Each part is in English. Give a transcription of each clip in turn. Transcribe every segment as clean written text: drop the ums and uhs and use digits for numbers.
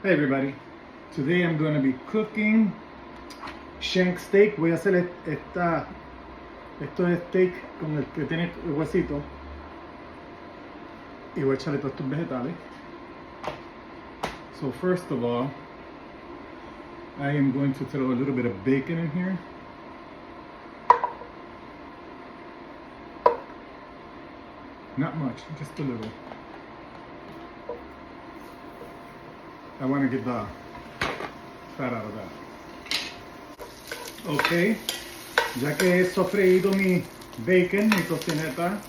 Hey everybody, today I'm going to be cooking shank steak. Voy a hacer esto de steak con el que tiene el huesito y voy a echarle todos estos vegetales. So first of all, I am going to throw a little bit of bacon in here. Not much, just a little. I want to get the fat out of that. Ok, ya que he sofreído mi bacon, mi tocineta,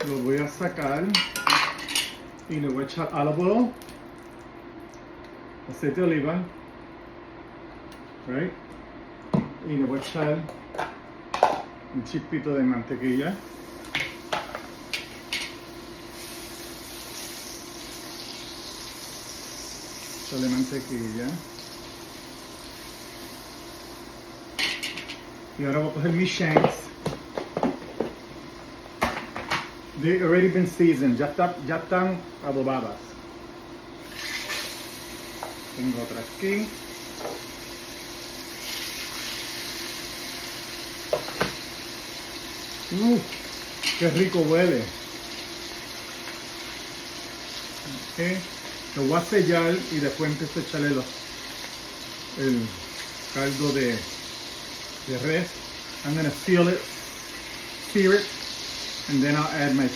lo voy a sacar y le voy a echar olive oil, aceite de oliva, right? Y le voy a echar un chispito de mantequilla. Echarle mantequilla. Y ahora voy a coger mis shanks. They've already been seasoned, ya están adobadas. Tengo otra aquí. Qué rico huele. Okay. Lo voy a sellar y después empiezo a echarle el caldo de res. I'm gonna sear it, and then I'll add my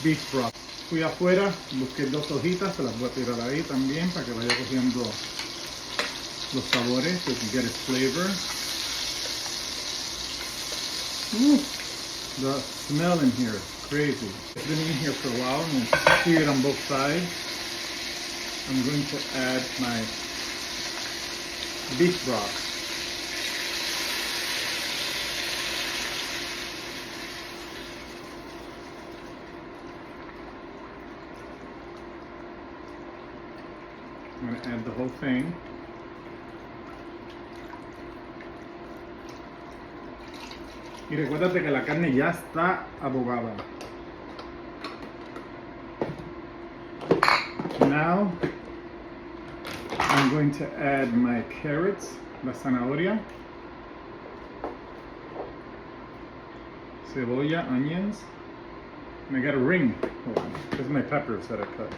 beef broth. Fui afuera, busqué 2 hojitas, se las voy a tirar ahí también para que vaya cogiendo los sabores, so you can get its flavor. The smell in here is crazy. It's been in here for a while, and I see it on both sides. I'm going to add my beef broth. I'm going to add the whole thing. Y recuérdate que la carne ya está adobada. Now I'm going to add my carrots, la zanahoria, cebolla, onions, and I got a ring. Hold on. This is my peppers that I cut.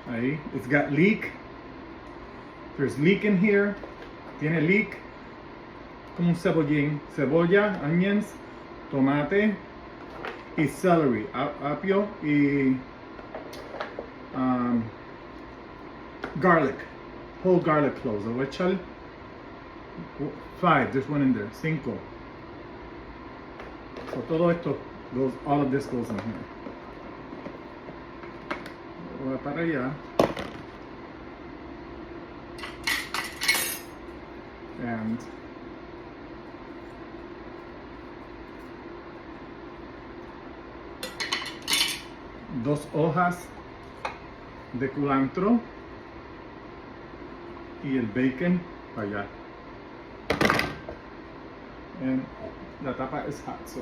Ahí. It's got leek. There's leek in here. Tiene leek. Como un cebollín. Cebolla, onions, tomate y celery. Apio y garlic. Whole garlic cloves. Voy a echar 5. There's one in there. 5. So todo esto goes, all of this goes in here. Voy para allá. And dos hojas de culantro y el bacon para allá. And la tapa is hot, so